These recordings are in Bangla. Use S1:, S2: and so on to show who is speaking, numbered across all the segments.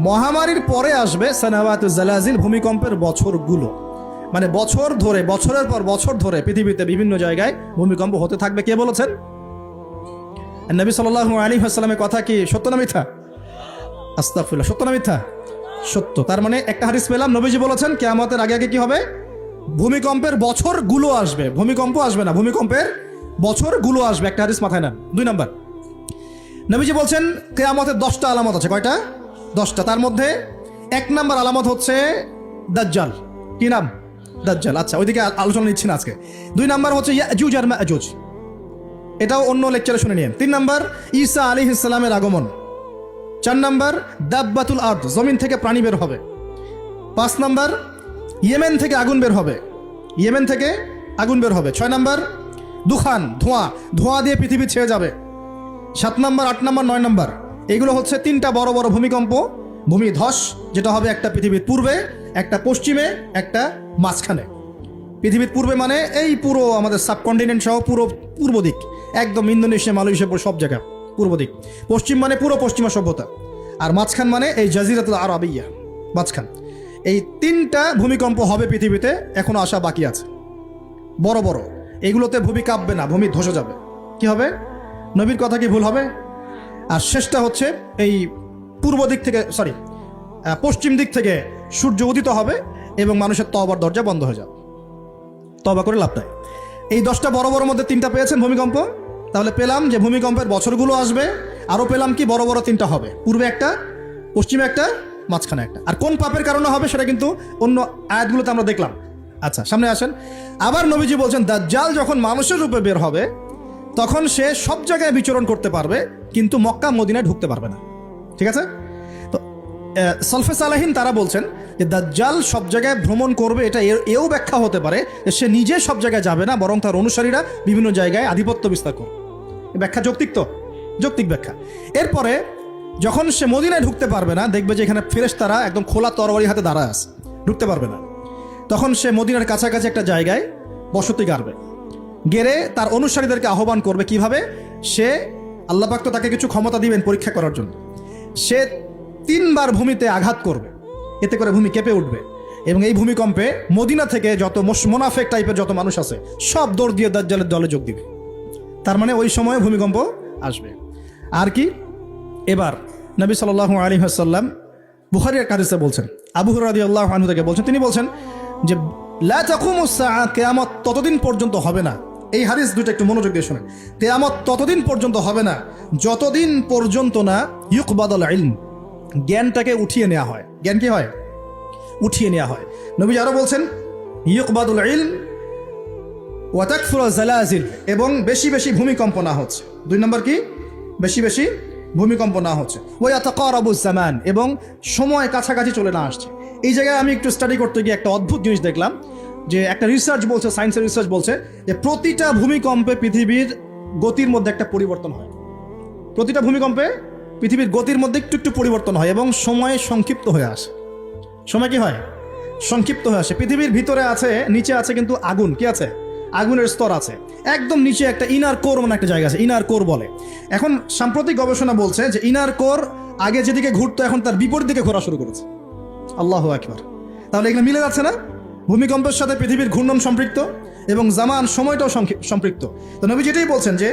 S1: মহামারীর পরে আসবে সানাওয়াতুজ জালাজিল, ভূমিকম্পের বছরগুলো। মানে বছর ধরে, বছরের পর বছর ধরে পৃথিবীতে বিভিন্ন জায়গায় ভূমিকম্প হতে থাকবে। কে বলেছেন? নবী সাল্লাল্লাহু আলাইহি ওয়াসাল্লামের কথা কি সত্য না মিথ্যা? আস্তাগফিরুল্লাহ, সত্য না মিথ্যা? সত্য। তার মানে একটা হাদিস পেলাম, নবীজি বলেছেন কিয়ামতের আগে আগে কি হবে? ভূমিকম্পের বছরগুলো আসবে। ভূমিকম্প আসবে না, ভূমিকম্পের বছরগুলো আসবে। একটা হাদিস মাথায় নেন। 2 নম্বর, নবীজি বলছেন কিয়ামতের 10টা আলামত আছে। কয়টা? 10টা। তার মধ্যে 1 নম্বর আলামত হচ্ছে দাজ্জাল। কি নাম? দাজ্জাল। আচ্ছা, ওইদিকে আলোচনা নিচ্ছি না আজকে। 2 নম্বর হচ্ছে ইয়াজুজ আর মাজুজ, এটাও অন্য লেকচারে শুনে নিন। 3 নম্বর ঈসা আলাইহিস সালামের আগমন। 4 নম্বর দাব্বাতুল আরদ, জমিন থেকে প্রাণী বের হবে। 5 নম্বর ইয়েমেন থেকে আগুন বের হবে। ইয়েমেন থেকে আগুন বের হবে। 6 নম্বর দুখান, ধোঁয়া, ধোঁয়া দিয়ে পৃথিবী ছেয়ে যাবে। 7 নম্বর, 8 নম্বর, 9 নম্বর, এগুলো হচ্ছে 3টা বড় বড় ভূমিকম্প, ভূমিধস, যেটা হবে একটা পৃথিবীর পূর্বে, একটা পশ্চিমে, একটা মাঝখানে। পৃথিবীর পূর্বে মানে এই পুরো আমাদের সাবকন্টিনেন্ট সহ পুরো পূর্ব দিক, একদম ইন্দোনেশিয়া, মালয়েশিয়া, সব জায়গা পূর্ব দিক। পশ্চিম মানে পুরো পশ্চিমা সভ্যতা। আর মাঝখান মানে এই জাজিরাতুল আরবিয়া, মাঝখান। এই 3টা ভূমিকম্প হবে পৃথিবীতে, এখনো আসা বাকি আছে। বড় বড়, এগুলোতে ভূমি কাঁপবে না, ভূমি ধসে যাবে। কি হবে? নবীর কথা কি ভুল হবে? আর শেষটা হচ্ছে এই পূর্ব দিক থেকে, পশ্চিম দিক থেকে সূর্য উদিত হবে এবং মানুষের তওবার দরজা বন্ধ হয়ে যাবে। তওবা করে লাভ নাই। এই 10টা বড় বড় মধ্যে 3টা পেয়েছেন ভূমিকম্প। তাহলে পেলাম যে ভূমিকম্পের বছরগুলো আসবে। আরও পেলাম কি বড় বড় 3টা হবে, পূর্বে একটা, পশ্চিমে একটা, মাঝখানে একটা। আর কোন পাপের কারণে হবে সেটা কিন্তু অন্য আয়াতগুলোতে আমরা দেখলাম। আচ্ছা, সামনে আসেন। আবার নবীজি বলছেন দাজ্জাল যখন মানুষের রূপে বের হবে তখন সে সব জায়গায় বিচরণ করতে পারবে, কিন্তু মক্কা মদিনায় ঢুকতে পারবে না। ঠিক আছে? তো সলফে সালাহিন তারা বলছেন যে দাজ্জাল সব জায়গায় ভ্রমণ করবে। এটা এও ব্যাখ্যা হতে পারে যে সে নিজে সব জায়গায় যাবে না, বরং তার অনুসারীরা বিভিন্ন জায়গায় আধিপত্য বিস্তার করবে। ব্যাখ্যা যৌক্তিক, তো যৌক্তিক ব্যাখ্যা। এরপরে যখন সে মদিনায় ঢুকতে পারবে না, দেখবে যে এখানে ফেরেশতারা একদম খোলা তরবারি হাতে দাঁড়ায় আছে, ঢুকতে পারবে না। তখন সে মদিনার কাছাকাছি একটা জায়গায় বসতি গাড়বে, গেড়ে তার অনুসারীদেরকে আহ্বান করবে। কিভাবে? সে, আল্লাহ পাক তো তাকে কিছু ক্ষমতা দিবেন পরীক্ষা করার জন্য। সে 3 বার ভূমিতে আঘাত করবে, এতে করে ভূমি কেঁপে উঠবে এবং এই ভূমিকম্পে মদিনা থেকে যত মোনাফেক টাইপের যত মানুষ আছে সব দৌড় দিয়ে দাজ্জালের দলে যোগ দিবে। তার মানে ওই সময়ে ভূমিকম্প আসবে। আর কি? এবার নবী সাল্লাল্লাহু আলাইহি ওয়াসাল্লাম বুখারীর এক হাদিসে বলছেন, আবু হুরায়রা রাদিয়াল্লাহু আনহু থেকে বলছেন, তিনি বলছেন যে লা তাকুমুস সাআ, কিয়ামত ততদিন পর্যন্ত হবে না। এই হাদিস দুটো একটু মনোযোগ দিয়ে শুনেন। কিয়ামত ততদিন পর্যন্ত হবে না যতদিন পর্যন্ত না ইউকবাদুল ইলম, জ্ঞানটাকে উঠিয়ে নেওয়া হয়। জ্ঞান কি হয়? উঠিয়ে নেওয়া হয়। নবী আরো বলছেন ইউকবাদুল ইলম ওয়া তাকসুরু জালাজিল, এবং বেশি বেশি ভূমিকম্প না হচ্ছে। 2 নম্বর কি? বেশি বেশি ভূমিকম্প না হচ্ছে। ওয়া ইয়াতাকারাবুজ জামান, এবং সময় কাছাকাছি চলে না আসছে। এই জায়গায় আমি একটু স্টাডি করতে গিয়ে একটা অদ্ভুত জিনিস দেখলাম, যে একটা রিসার্চ বলছে, সায়েন্সের রিসার্চ বলছে যে প্রতিটা ভূমিকম্পে পৃথিবীর গতির মধ্যে একটা পরিবর্তন হয়। প্রতিটা ভূমিকম্পে পৃথিবীর গতির মধ্যে একটু একটু পরিবর্তন হয় এবং সময় সংক্ষিপ্ত হয়ে আসে। সময় কি হয়? সংক্ষিপ্ত হয়ে আসে। পৃথিবীর ভিতরে আছে, নিচে আছে কিন্তু আগুন। কি আছে? আগুনের স্তর আছে। একদম নিচে একটা ইনার কোর মানে একটা জায়গা আছে, ইনার কোর বলে। এখন সাম্প্রতিক গবেষণা বলছে যে ইনার কোর আগে যেদিকে ঘুরতো এখন তার বিপরীত দিকে ঘোরা শুরু করেছে। আল্লাহু আকবার। তাহলে এগুলো মিলে যাচ্ছে না? ভূমিকম্পের সাথে পৃথিবীর ঘূর্ণন সম্পৃক্ত এবং জামান, সময়টাও সম্পৃক্ত। তো নবী যেটাই বলছেন যে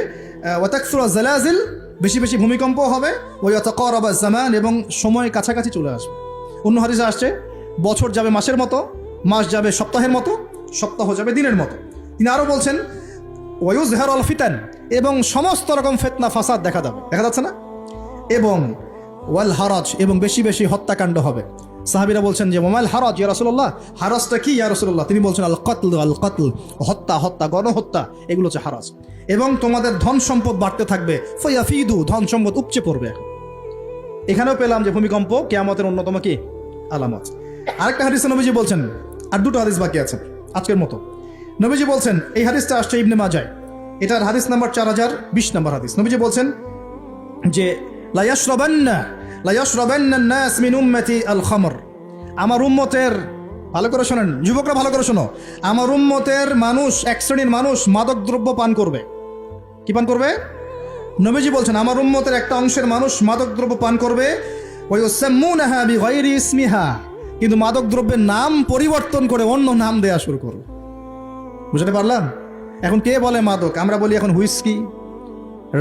S1: ওয়া তাকসুরু জালাজিল, বেশি বেশি ভূমিকম্প হবে, ওয়া ইয়াতাকারাবু জামান, এবং সময় কাছাকাছি চলে আসবে। অন্য হাদিসে আসছে বছর যাবে মাসের মতো, মাস যাবে সপ্তাহের মতো, সপ্তাহ যাবে দিনের মতো। তিনি আরও বলছেন ওয়া ইউযহারুল ফিতান, এবং সমস্ত রকম ফিতনা ফাসাদ দেখা যাবে, দেখা যাচ্ছে না? এবং ওয়াল হারাজ, এবং বেশি বেশি হত্যাকাণ্ড হবে। সাহাবীরা বলছেন যে ওয়ামাল হারাজ ইয়া রাসূলুল্লাহ, হারাজটা কি ইয়া রাসূলুল্লাহ? তিনি বলছেন আল কতল, আল কতল, হত্যা, হত্যা, গণহত্যা, এগুলো হচ্ছে হারাজ। এবং তোমাদের ধন সম্পদ বাড়তে থাকবে, ফায়াফিদু, ধন সম্পদ উপচে পড়বে। এখানেও পেলাম যে ভূমিকম্প কিয়ামতের অন্যতম কি আলামত। আরেকটা হাদিসে নবীজি বলছেন, আর 2টো হাদিস বাকি আছে আজকের মতো। নবীজি বলছেন, এই হাদিসটা আসছে ইবনে মাজাহ, এটার হাদিস নাম্বার 4020 নম্বর হাদিস। নবীজি বলছেন যে লা ইয়াশরাবান্না নাস মিন উম্মতি আল খামর, আমার উম্মতের, ভালো করে শোনেন যুবকরা, ভালো করে শোনো, আমার উম্মতের মানুষ, এক শ্রেণীর মানুষ মাদক দ্রব্য পান করবে। কি পান করবে? নবীজি বলছেন আমার উম্মতের একটা অংশের মানুষ মাদক দ্রব্য পান করবে। ওয়ায়ুসাম্মুনাহা বিগাইরি ইসমিহা, কিন্তু মাদক দ্রব্যের নাম পরিবর্তন করে অন্য নাম দেয়া শুরু করো। বুঝতে পারলাম? এখন কে বলে মাদক? আমরা বলি এখন হুইস্কি,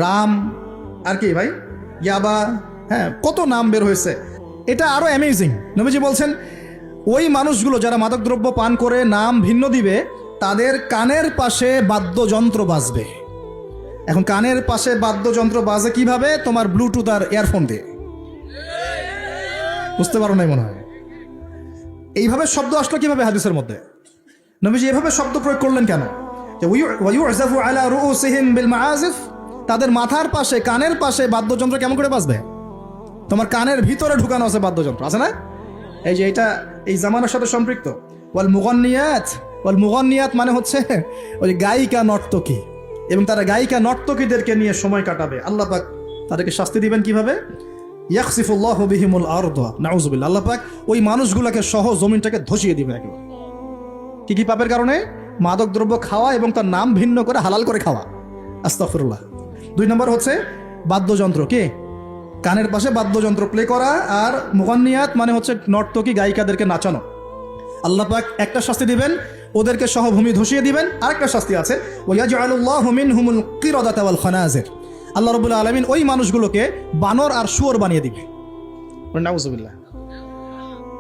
S1: রাম, আর কি ভাই, ইয়াবা, হ্যাঁ কত নাম বের হয়েছে। এটা আরো অ্যামেজিং। নবীজি বলছেন ওই মানুষগুলো যারা মাদক দ্রব্য পান করে নাম ভিন্ন দিবে, তাদের কানের পাশে বাদ্যযন্ত্র বাজবে। এখন কানের পাশে বাদ্যযন্ত্র বাজে কিভাবে? তোমার ব্লুটুথ আর ইয়ারফোন দিয়ে। বুঝতে পারো নাই মনে হয়? এইভাবে শব্দ আসলো কিভাবে হাদিসের মধ্যে? নবীজি এভাবে শব্দ প্রয়োগ করলেন কেন? যে ওয়ায়ুযাফু আলা রুউসিহিম বিল মাআজিফ, তাদের মাথার পাশে কানের পাশে বাদ্যযন্ত্র কেমন করে বাজবে? তোমার কানের ভিতরে ঢুকানো আছে বাদ্যযন্ত্র, আছে না? এই যে এটা এই জামানার সাথে সম্পৃক্ত। ওয়াল মুগান্নিয়াত মানে হচ্ছে ওই গায়িকা নর্তকী, এবং তারা গায়িকা নর্তকীদেরকে নিয়ে সময় কাটাবে। আল্লাহ পাক তাদেরকে শাস্তি দিবেন কিভাবে? ইয়াখসিফুল্লাহু বিহিমুল আরদ, নাউযুবিল্লাহ। আল্লাহ পাক ওই মানুষগুলোকে সহ জমিনটাকে ধসিয়ে দিবেন একেবারে। কি পাপের কারণে? মাদক দ্রব্য খাওয়া এবং তার নাম ভিন্ন করে হালাল করে খাওয়া। আস্তাগফিরুল্লাহ। 2 নম্বর হচ্ছে বাদ্যযন্ত্র। কি? কানের পাশে বাদ্যযন্ত্র প্লে করা। আর মুগান্নিয়াত মানে হচ্ছে নর্তকী গায়িকাদেরকে নাচানো। আল্লাহ পাক একটা শাস্তি দিবেন, ওদেরকে সহ ভূমি ধসিয়ে দিবেন। আরেকটা শাস্তি আছে, ওয়ায়াজআলুল্লাহু মিনহুমুল কিরাদাতা ওয়াল খানাজির। আল্লাহ রাব্বুল আলামিন ওই মানুষগুলোকে বানর আর শুয়োর বানিয়ে দিবে। নাউযুবিল্লাহ।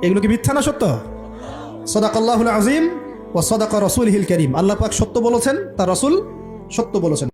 S1: এগুলো কি মিথ্যা না সত্য? সাদাকাল্লাহুল আযীম ওয়া সাদাকা রাসূলুহুল কারীম। আল্লাহ পাক সত্য বলেছেন, তার রাসূল সত্য বলেছেন।